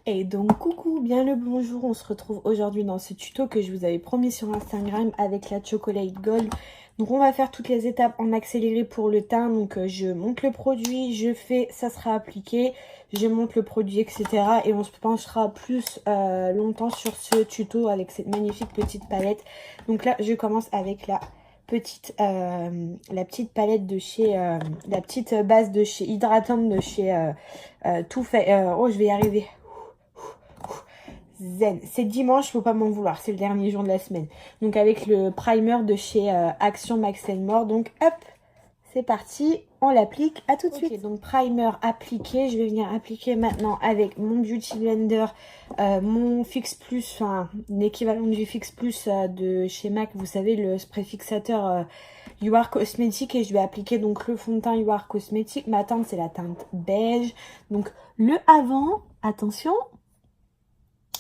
Et donc coucou, bien le bonjour, on se retrouve aujourd'hui dans ce tuto que je vous avais promis sur Instagram avec la Chocolate Gold. Donc on va faire toutes les étapes en accéléré pour le teint. Donc je monte le produit, je fais, ça sera appliqué, je monte le produit, etc. Et on se penchera plus longtemps sur ce tuto avec cette magnifique petite palette. Donc là je commence avec la petite palette de chez, la petite base de chez hydratante de chez Too Faced. Oh, je vais y arriver. Zen. C'est dimanche, faut pas m'en vouloir, c'est le dernier jour de la semaine. Donc avec le primer de chez Action Max More. Donc hop, c'est parti, on l'applique, à tout de suite. Donc primer appliqué, je vais venir appliquer maintenant avec mon Beauty Blender, mon Fix Plus, enfin l'équivalent du Fix Plus de chez MAC, vous savez, le spray fixateur You Are Cosmetic, et je vais appliquer donc le fond de teint You Are Cosmetic. Ma teinte c'est la teinte beige, donc le avant, attention.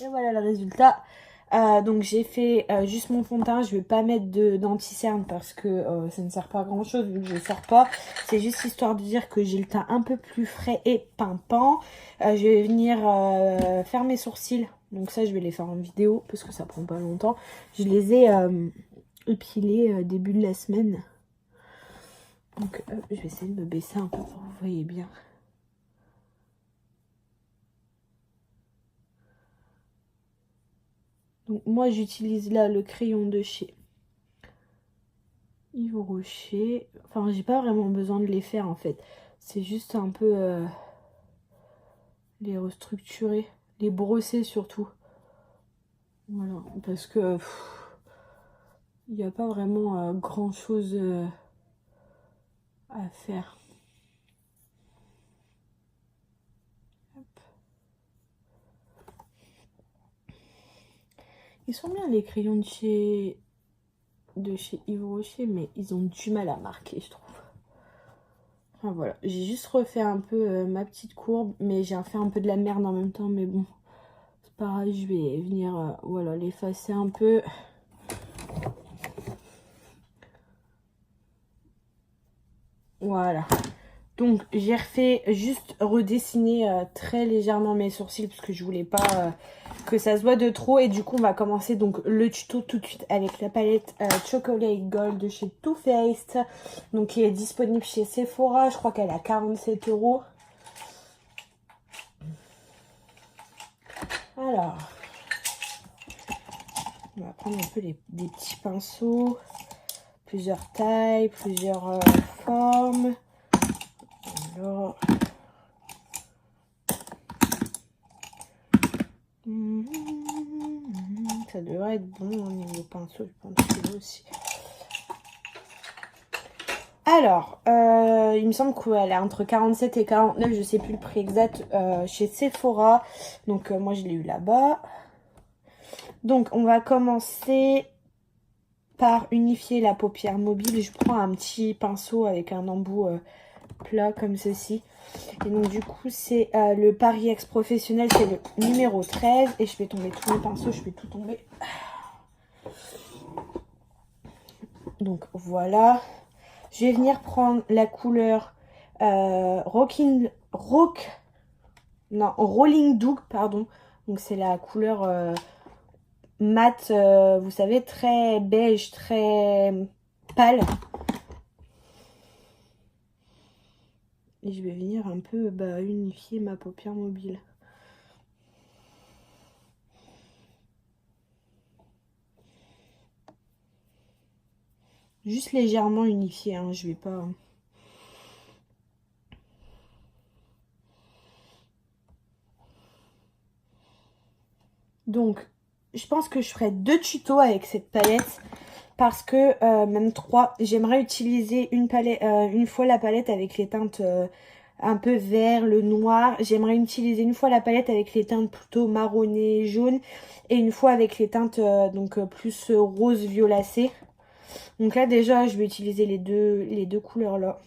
Et voilà le résultat. Donc j'ai fait juste mon fond de teint. Je vais pas mettre d'anti-cerne parce que ça ne sert pas à grand chose vu que je ne sors pas. C'est juste histoire de dire que j'ai le teint un peu plus frais et pimpant. Je vais venir faire mes sourcils. Donc ça je vais les faire en vidéo parce que ça prend pas longtemps. Je les ai épilés début de la semaine. Donc je vais essayer de me baisser un peu pour que vous voyez bien. Donc moi j'utilise là le crayon de chez Yves Rocher. Enfin, j'ai pas vraiment besoin de les faire en fait. C'est juste un peu les restructurer, les brosser surtout. Voilà, parce que il n'y a pas vraiment grand chose à faire. Hop. Ils sont bien les crayons de chez Yves Rocher, mais ils ont du mal à marquer, je trouve. Enfin voilà, j'ai juste refait un peu ma petite courbe, mais j'ai fait un peu de la merde en même temps, mais bon, c'est pareil, je vais venir voilà, l'effacer un peu. Voilà. Donc j'ai refait juste redessiner très légèrement mes sourcils parce que je voulais pas que ça se voit de trop. Et du coup on va commencer donc le tuto tout de suite avec la palette Chocolate Gold de chez Too Faced. Donc qui est disponible chez Sephora. Je crois qu'elle a 47 €. Alors, on va prendre un peu des petits pinceaux. Plusieurs tailles, plusieurs formes. Alors... ça devrait être bon au niveau pinceau, je pense que aussi. Alors, il me semble qu'elle est entre 47 et 49, je sais plus le prix exact, chez Sephora. Donc moi je l'ai eu là-bas. Donc on va commencer par unifier la paupière mobile. Je prends un petit pinceau avec un embout plat comme ceci. Et donc du coup c'est le Paris X Professionnel, c'est le numéro 13. Et je fais tomber tous mes pinceaux, je fais tout tomber. Donc voilà. Je vais venir prendre la couleur Rolling Doug, pardon. Donc c'est la couleur mat, vous savez, très beige, très pâle. Et je vais venir un peu unifier ma paupière mobile. Juste légèrement unifié, hein, je vais pas... Donc, je pense que je ferai 2 tutos avec cette palette. Parce que, même 3, j'aimerais utiliser une fois la palette avec les teintes un peu vert, le noir. J'aimerais utiliser une fois la palette avec les teintes plutôt marronnées, jaunes. Et une fois avec les teintes plus rose violacé. Donc là déjà, je vais utiliser les deux couleurs là.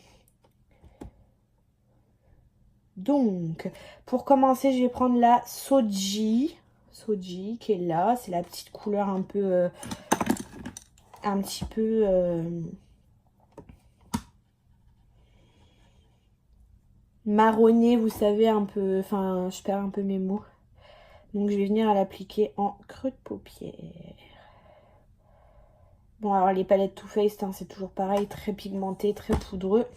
Donc, pour commencer, je vais prendre la Soji. Soji qui est là. C'est la petite couleur un peu... un petit peu... marronné, vous savez, un peu... Enfin, je perds un peu mes mots. Donc je vais venir l'appliquer en creux de paupière. Bon, alors les palettes Too Faced, hein, c'est toujours pareil, très pigmenté, très poudreux.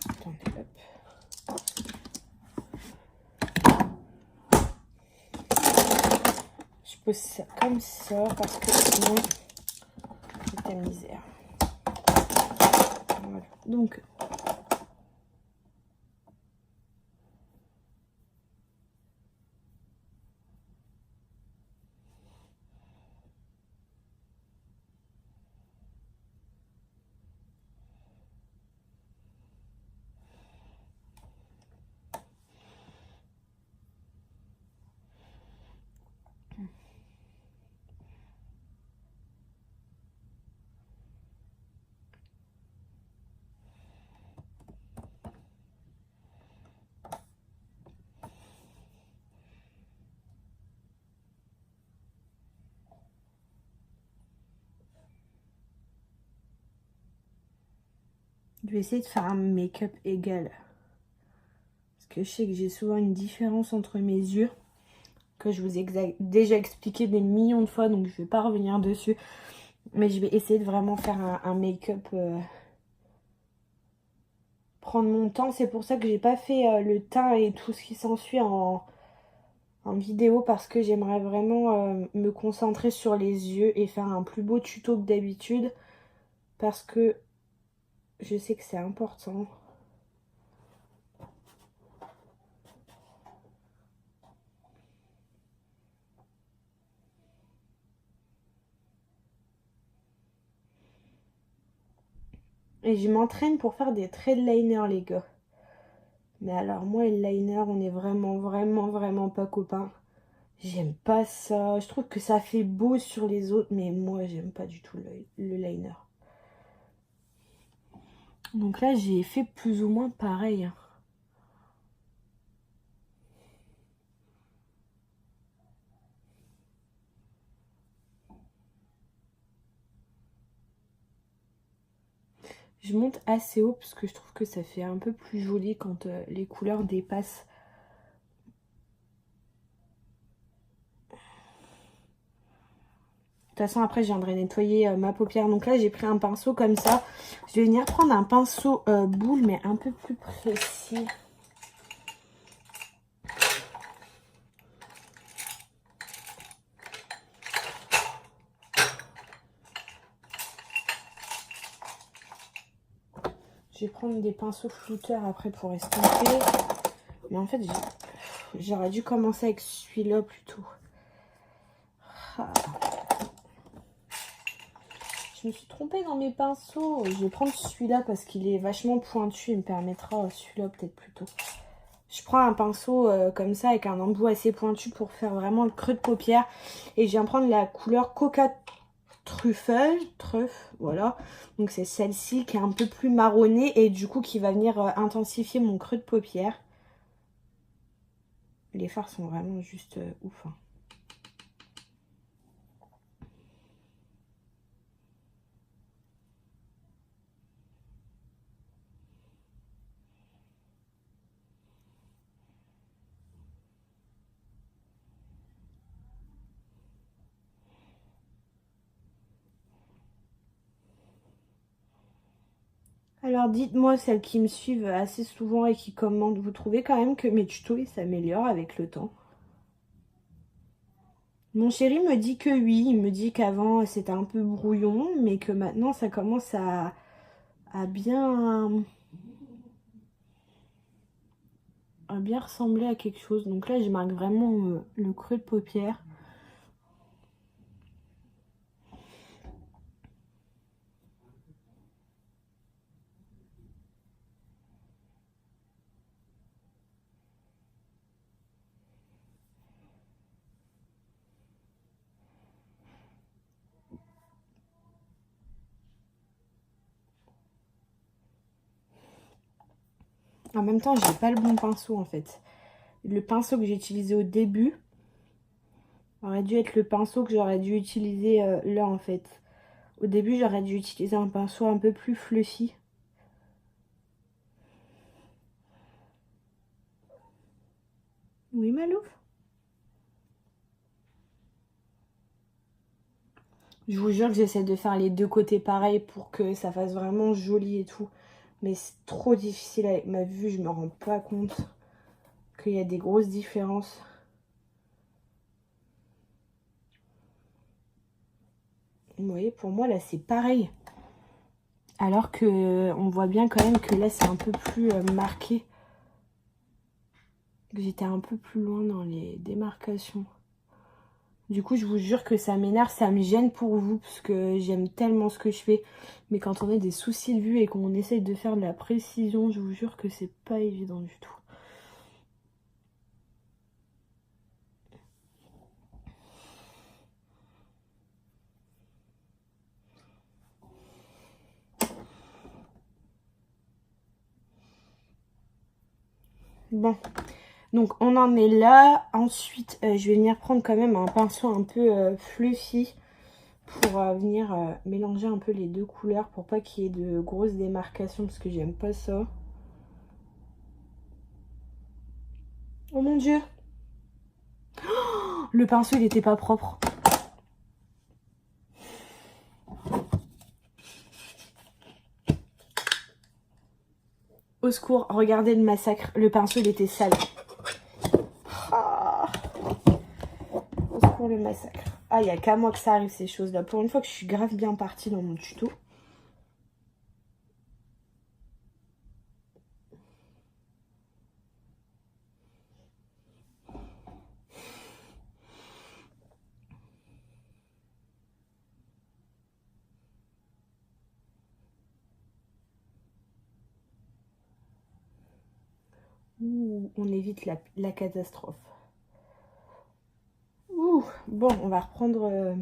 Attendez, hop. Je pose ça comme ça parce que sinon c'est ta misère. Voilà. Donc je vais essayer de faire un make-up égal. Parce que je sais que j'ai souvent une différence entre mes yeux. Que je vous ai déjà expliqué des millions de fois. Donc je ne vais pas revenir dessus. Mais je vais essayer de vraiment faire un make-up. Prendre mon temps. C'est pour ça que j'ai pas fait le teint et tout ce qui s'ensuit en vidéo. Parce que j'aimerais vraiment me concentrer sur les yeux. Et faire un plus beau tuto que d'habitude. Parce que je sais que c'est important. Et je m'entraîne pour faire des traits de liner, les gars. Mais alors, moi et le liner, on est vraiment pas copains. J'aime pas ça. Je trouve que ça fait beau sur les autres, mais moi, j'aime pas du tout le liner. Donc là, j'ai fait plus ou moins pareil. Je monte assez haut parce que je trouve que ça fait un peu plus joli quand les couleurs dépassent. De toute façon, après, je viendrai nettoyer ma paupière. Donc là, j'ai pris un pinceau comme ça. Je vais venir prendre un pinceau boule, mais un peu plus précis. Je vais prendre des pinceaux flouteurs après pour estomper. Mais en fait, j'aurais dû commencer avec celui-là plutôt. Ah. Je me suis trompée dans mes pinceaux. Je vais prendre celui-là parce qu'il est vachement pointu. Il me permettra celui-là peut-être plus tôt. Je prends un pinceau comme ça avec un embout assez pointu pour faire vraiment le creux de paupière. Et je viens prendre la couleur Coca Truffe, voilà. Donc c'est celle-ci qui est un peu plus marronnée et du coup qui va venir intensifier mon creux de paupière. Les fards sont vraiment juste ouf. Hein. Alors dites-moi, celles qui me suivent assez souvent et qui commentent, vous trouvez quand même que mes tutos ils s'améliorent avec le temps? Mon chéri me dit que oui, il me dit qu'avant c'était un peu brouillon, mais que maintenant ça commence à bien ressembler à quelque chose. Donc là je marque vraiment le creux de paupière. En même temps, j'ai pas le bon pinceau en fait. Le pinceau que j'ai utilisé au début aurait dû être le pinceau que j'aurais dû utiliser là en fait. Au début, j'aurais dû utiliser un pinceau un peu plus fluffy. Oui, Malouf? Je vous jure que j'essaie de faire les deux côtés pareil pour que ça fasse vraiment joli et tout. Mais c'est trop difficile avec ma vue, je me rends pas compte qu'il y a des grosses différences. Vous voyez, pour moi, là, c'est pareil. Alors que on voit bien quand même que là, c'est un peu plus marqué. J'étais un peu plus loin dans les démarcations. Du coup, je vous jure que ça m'énerve, ça me gêne pour vous, parce que j'aime tellement ce que je fais. Mais quand on a des soucis de vue et qu'on essaye de faire de la précision, je vous jure que c'est pas évident du tout. Bon, donc on en est là. Ensuite, je vais venir prendre quand même un pinceau un peu fluffy pour venir mélanger un peu les deux couleurs pour pas qu'il y ait de grosses démarcations parce que j'aime pas ça. Oh mon dieu! Oh, le pinceau il était pas propre. Au secours, regardez le massacre. Le pinceau il était sale. Ah, au secours le massacre. Ah, il n'y a qu'à moi que ça arrive ces choses-là. Pour une fois que je suis grave bien partie dans mon tuto. Ouh, on évite la catastrophe. Ouh, bon, on va reprendre...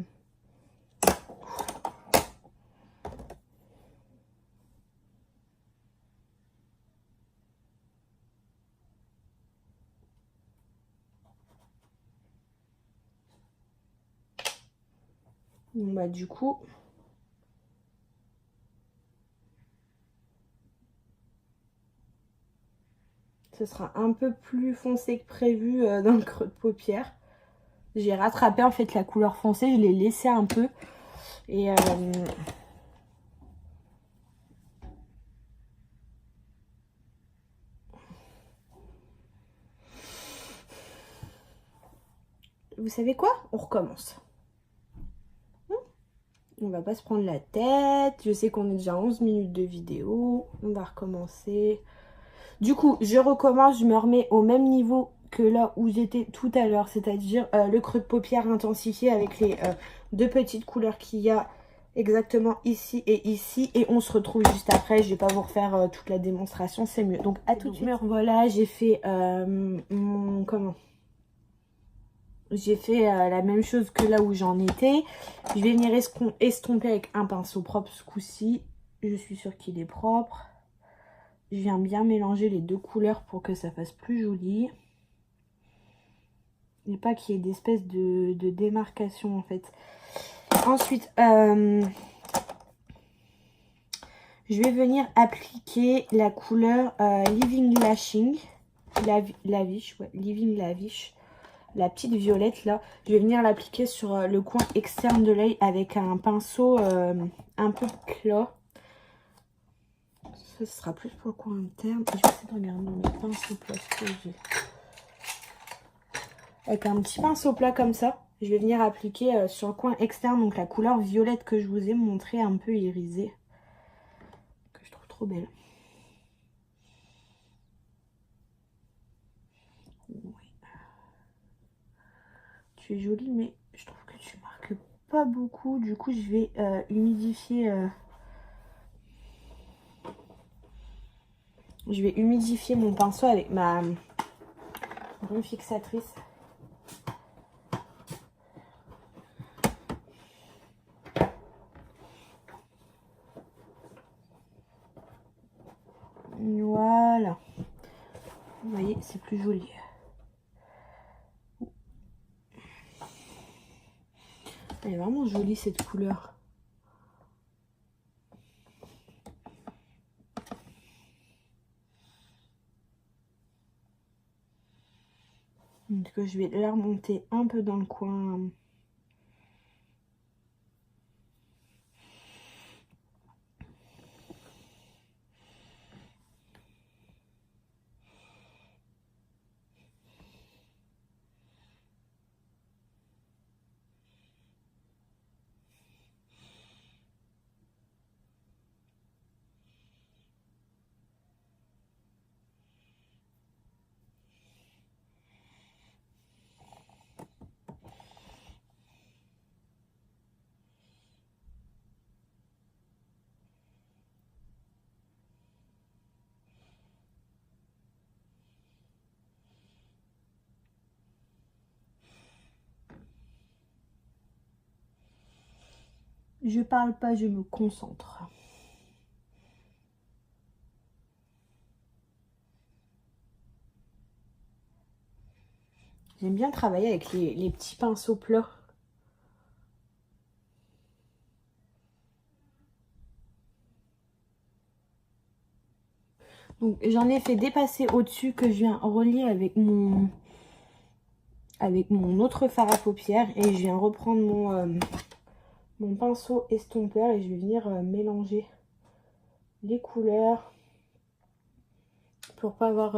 Bon, bah du coup... Ce sera un peu plus foncé que prévu dans le creux de paupière. J'ai rattrapé en fait la couleur foncée, je l'ai laissé un peu. Et... vous savez quoi? On recommence. On va pas se prendre la tête. Je sais qu'on est déjà à 11 minutes de vidéo. On va recommencer. Du coup, je recommence. Je me remets au même niveau que là où j'étais tout à l'heure. C'est-à-dire le creux de paupière intensifié avec les deux petites couleurs qu'il y a exactement ici et ici. Et on se retrouve juste après. Je vais pas vous refaire toute la démonstration. C'est mieux. Donc à tout de suite. Voilà, j'ai fait mon... Comment ? J'ai fait la même chose que là où j'en étais. Je vais venir estomper avec un pinceau propre ce coup-ci. Je suis sûre qu'il est propre. Je viens bien mélanger les deux couleurs pour que ça fasse plus joli. Et pas qu'il y ait d'espèces de démarcation en fait. Ensuite, je vais venir appliquer la couleur Living Lashing. Lavish, ouais, Living Lavish. La petite violette là, je vais venir l'appliquer sur le coin externe de l'œil avec un pinceau un peu plat. Ça, ce sera plus pour le coin interne. Je vais essayer de regarder dans mes pinceaux plats ce que j'ai. Avec un petit pinceau plat comme ça, je vais venir appliquer sur le coin externe, donc la couleur violette que je vous ai montré un peu irisée, que je trouve trop belle. Oui. Tu es jolie, mais je trouve que tu marques pas beaucoup. Du coup, je vais humidifier. Je vais humidifier mon pinceau avec ma brume fixatrice. Voilà. Vous voyez, c'est plus joli. Elle est vraiment jolie cette couleur. Donc je vais la remonter un peu dans le coin. Je parle pas, je me concentre. J'aime bien travailler avec les petits pinceaux plats. Donc j'en ai fait dépasser au-dessus que je viens relier avec mon autre fard à paupières. Et je viens reprendre mon pinceau estompeur et je vais venir mélanger les couleurs pour pas avoir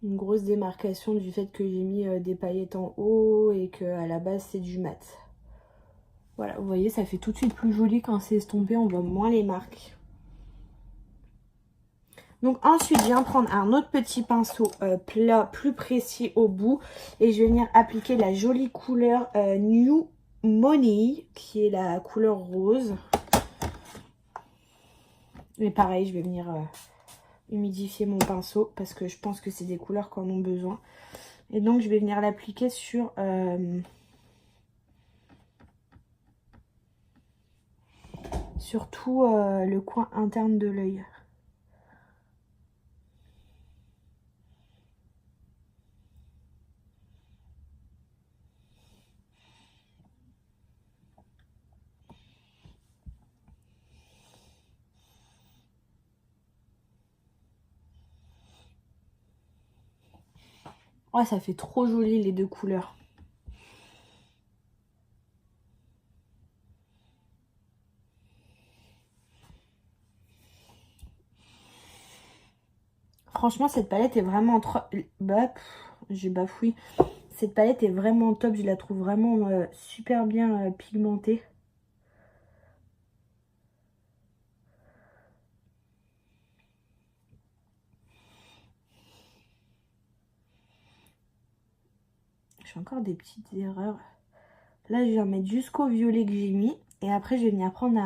une grosse démarcation du fait que j'ai mis des paillettes en haut et que à la base c'est du mat. Voilà, vous voyez, ça fait tout de suite plus joli quand c'est estompé, on voit moins les marques. Donc ensuite, je viens prendre un autre petit pinceau plat, plus précis au bout. Et je vais venir appliquer la jolie couleur New Money, qui est la couleur rose. Et pareil, je vais venir humidifier mon pinceau parce que je pense que c'est des couleurs qui en ont besoin. Et donc, je vais venir l'appliquer sur... sur tout le coin interne de l'œil. Oh, ça fait trop joli les deux couleurs. Franchement, cette palette est vraiment trop... Bah, j'ai bafouillé. Cette palette est vraiment top. Je la trouve vraiment super bien pigmentée. Je fais encore des petites erreurs. Là, je vais en mettre jusqu'au violet que j'ai mis. Et après, je vais venir prendre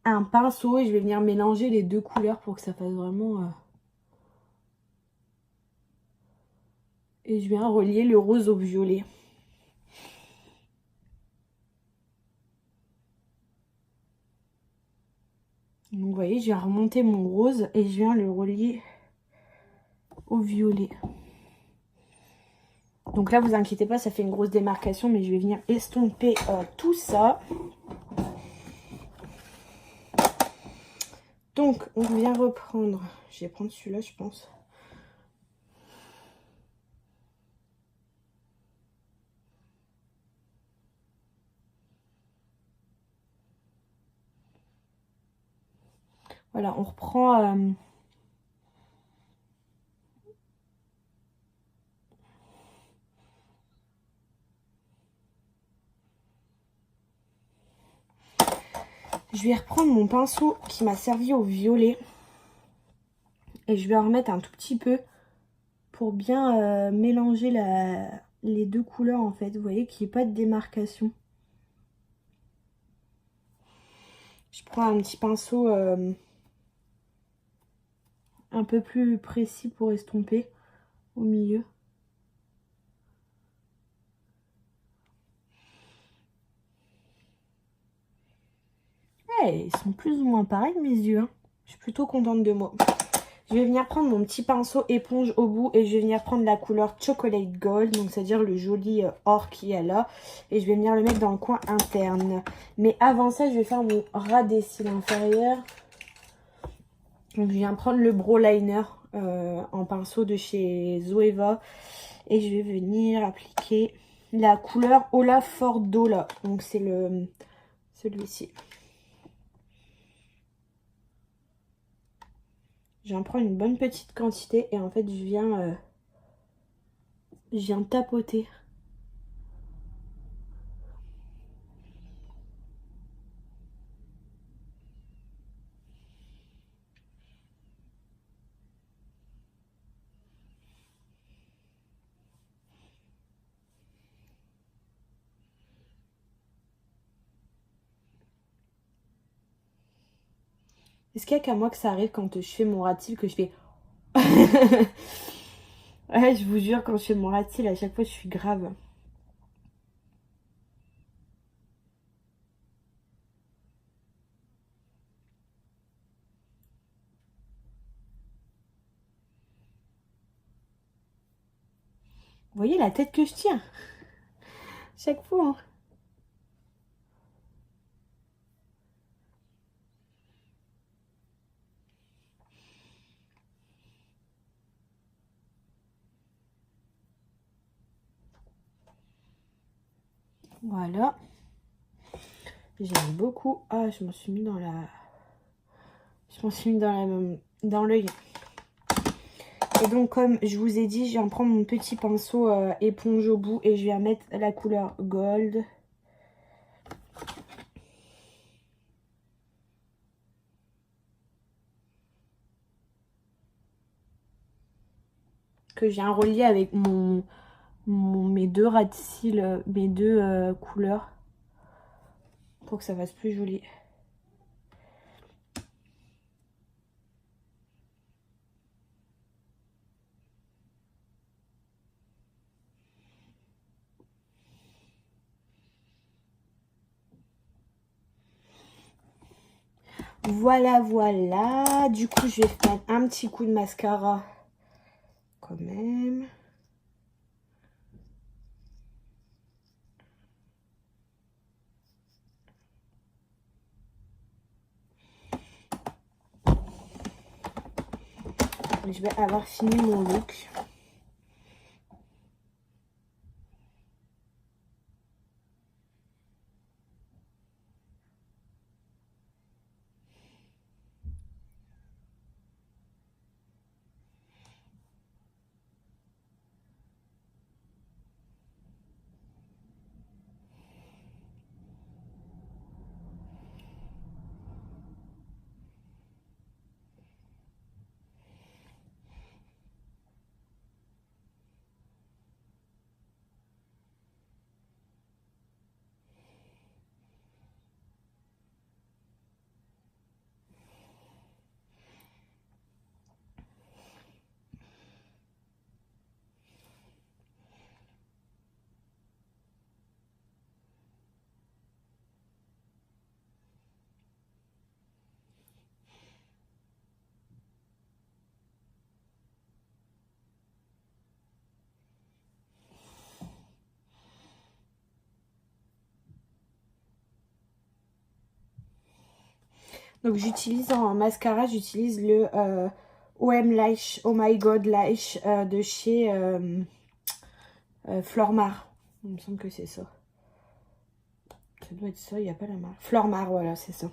un pinceau et je vais venir mélanger les deux couleurs pour que ça fasse vraiment... Et je viens relier le rose au violet. Donc, vous voyez, je viens remonter mon rose et je viens le relier au violet. Donc là, vous inquiétez pas, ça fait une grosse démarcation, mais je vais venir estomper tout ça. Donc, on vient reprendre... Je vais prendre celui-là, je pense. Voilà, on reprend... Je vais reprendre mon pinceau qui m'a servi au violet. Et je vais en remettre un tout petit peu pour bien mélanger les deux couleurs en fait. Vous voyez qu'il n'y ait pas de démarcation. Je prends un petit pinceau un peu plus précis pour estomper au milieu. Ouais, ils sont plus ou moins pareils mes yeux. Hein. Je suis plutôt contente de moi. Je vais venir prendre mon petit pinceau éponge au bout et je vais venir prendre la couleur Chocolate Gold, donc c'est-à-dire le joli or qu'il y a là. Et je vais venir le mettre dans le coin interne. Mais avant ça, je vais faire mon ras des cils inférieurs. Donc je viens prendre le brow liner en pinceau de chez Zoeva. Et je vais venir appliquer la couleur Ola Fordola. Donc c'est celui-ci. J'en prends une bonne petite quantité et en fait je viens tapoter. Est-ce qu'il y a qu'à moi que ça arrive quand je fais mon rat de cils que je fais... Ouais, je vous jure, quand je fais mon rat de cils, à chaque fois, je suis grave. Vous voyez la tête que je tiens? Chaque fois, hein. Voilà. J'aime beaucoup. Ah, je m'en suis mis dans la... Je m'en suis mis dans l'œil. Et donc, comme je vous ai dit, je viens prendre mon petit pinceau éponge au bout et je viens mettre la couleur gold. Que je viens relier avec mes deux ras de cils, mes deux couleurs. Pour que ça fasse plus joli. Voilà, voilà. Du coup, je vais faire un petit coup de mascara quand même. Je vais avoir fini mon look. Donc j'utilise en mascara, j'utilise le OM Lash, Oh My God Lash de chez Flormar. Il me semble que c'est ça. Ça doit être ça, il n'y a pas la marque. Flormar, voilà, c'est ça.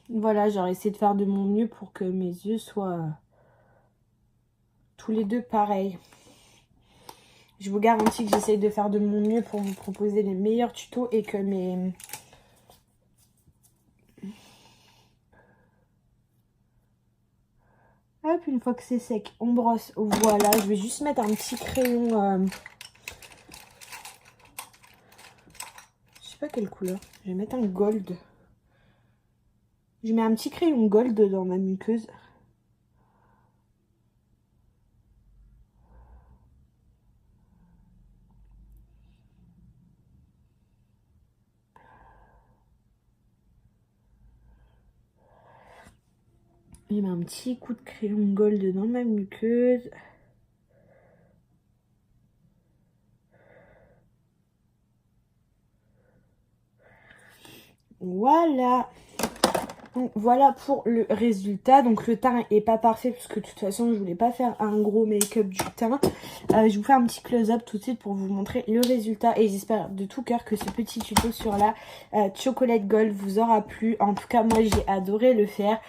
Voilà, j'aurais essayé de faire de mon mieux pour que mes yeux soient tous les deux pareils. Je vous garantis que j'essaye de faire de mon mieux pour vous proposer les meilleurs tutos et que mes... Hop, une fois que c'est sec, on brosse. Voilà, je vais juste mettre un petit crayon... Je sais pas quelle couleur. Je vais mettre un gold. Je mets un petit crayon gold dans ma muqueuse. Je mets un petit coup de crayon gold dans ma muqueuse. Voilà. Donc voilà pour le résultat. Donc le teint est pas parfait parce que de toute façon je voulais pas faire un gros make-up du teint. Je vous fais un petit close-up tout de suite pour vous montrer le résultat. Et j'espère de tout cœur que ce petit tuto sur la chocolate gold vous aura plu. En tout cas moi j'ai adoré le faire.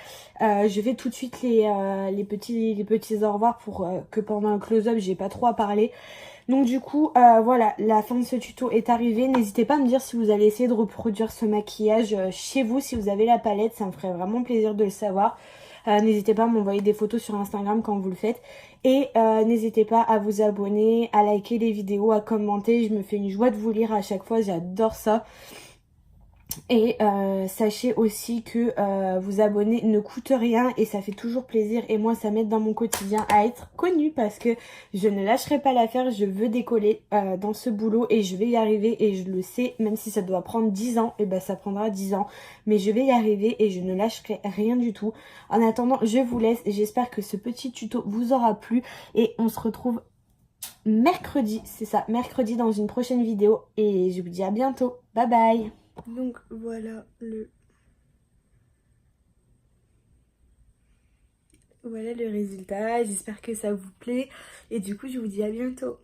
Je fais tout de suite les petits au revoir pour que pendant le close-up j'ai pas trop à parler. Donc du coup, voilà, la fin de ce tuto est arrivée. N'hésitez pas à me dire si vous allez essayer de reproduire ce maquillage chez vous, si vous avez la palette. Ça me ferait vraiment plaisir de le savoir. N'hésitez pas à m'envoyer des photos sur Instagram quand vous le faites. Et n'hésitez pas à vous abonner, à liker les vidéos, à commenter. Je me fais une joie de vous lire à chaque fois, j'adore ça. Et sachez aussi que vous abonner ne coûte rien et ça fait toujours plaisir et moi ça m'aide dans mon quotidien à être connue parce que je ne lâcherai pas l'affaire, je veux décoller dans ce boulot et je vais y arriver et je le sais, même si ça doit prendre 10 ans, et ben ça prendra 10 ans, mais je vais y arriver et je ne lâcherai rien du tout. En attendant, je vous laisse, j'espère que ce petit tuto vous aura plu et on se retrouve mercredi, c'est ça, mercredi dans une prochaine vidéo et je vous dis à bientôt, bye bye. Donc voilà le résultat, j'espère que ça vous plaît et du coup je vous dis à bientôt.